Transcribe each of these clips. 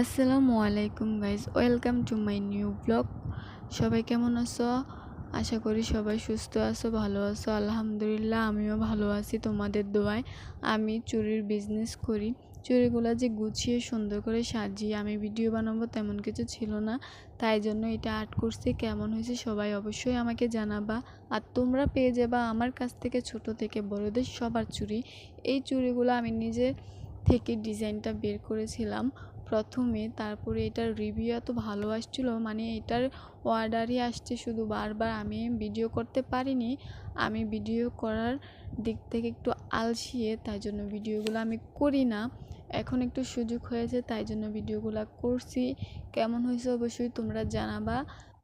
আসসালামু আলাইকুম guys, welcome to my new blog. সবাই কেমন আছো? আশা করি সবাই সুস্থ আছো, ভালো আছো। আলহামদুলিল্লাহ আমিও ভালো আছি তোমাদের দোয়ায়। আমি চুড়ির বিজনেস করি। চুড়িগুলো যে গুছিয়ে সুন্দর করে সাজিয়ে আমি ভিডিও বানাবো তেমন কিছু ছিল না, তাই জন্য এটা আর্ট করছি। কেমন হয়েছে সবাই অবশ্যই আমাকে জানাবা। আর তোমরা পেয়ে যাবা আমার কাছ থেকে ছোট থেকে বড়দের সবার চুড়ি। এই চুড়িগুলো আমি নিজে থেকে ডিজাইনটা বের করেছিলাম প্রথমে, তারপরে এটার রিভিউ এত ভালো আসছিল, মানে এটার অর্ডারই আসছে শুধু বারবার। আমি ভিডিও করতে পারিনি, আমি ভিডিও করার দিক থেকে একটু আলসিয়ে, তাই জন্য ভিডিওগুলো আমি করি না। এখন একটু সুযোগ হয়েছে তাই জন্য ভিডিওগুলো করছি। কেমন হয়েছে অবশ্যই তোমরা জানাবা।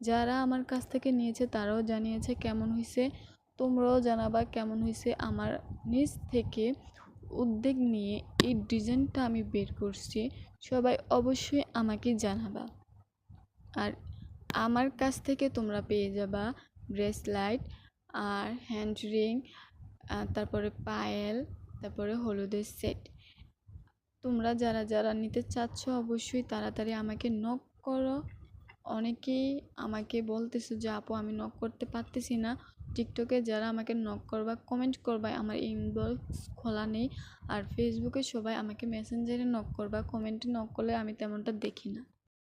যারা আমার কাছ থেকে নিয়েছে তারাও জানিয়েছে কেমন হয়েছে, তোমরাও জানাবা কেমন হয়েছে। আমার নিজ থেকে উদ্যোগ নিয়ে এই ডিজাইনটা আমি বের করছি, সবাই অবশ্যই আমাকে জানাবা। আর আমার কাছ থেকে তোমরা পেয়ে যাবা ব্রেসলাইট আর হ্যান্ড রিং, তারপরে পায়েল, তারপরে হলুদের সেট। তোমরা যারা যারা নিতে চাচ্ছ অবশ্যই তাড়াতাড়ি আমাকে নক করো। অনেকেই আমাকে বলতেছো যে আপু আমি নক করতে পারতেছি না। টিকটকে যারা আমাকে নক করবা, কমেন্ট করবা, আমার ইনবক্স খোলা নেই। আর ফেসবুকে সবাই আমাকে মেসেঞ্জারে নক করবা, কমেন্টে নক করলে আমি তেমনটা দেখি না।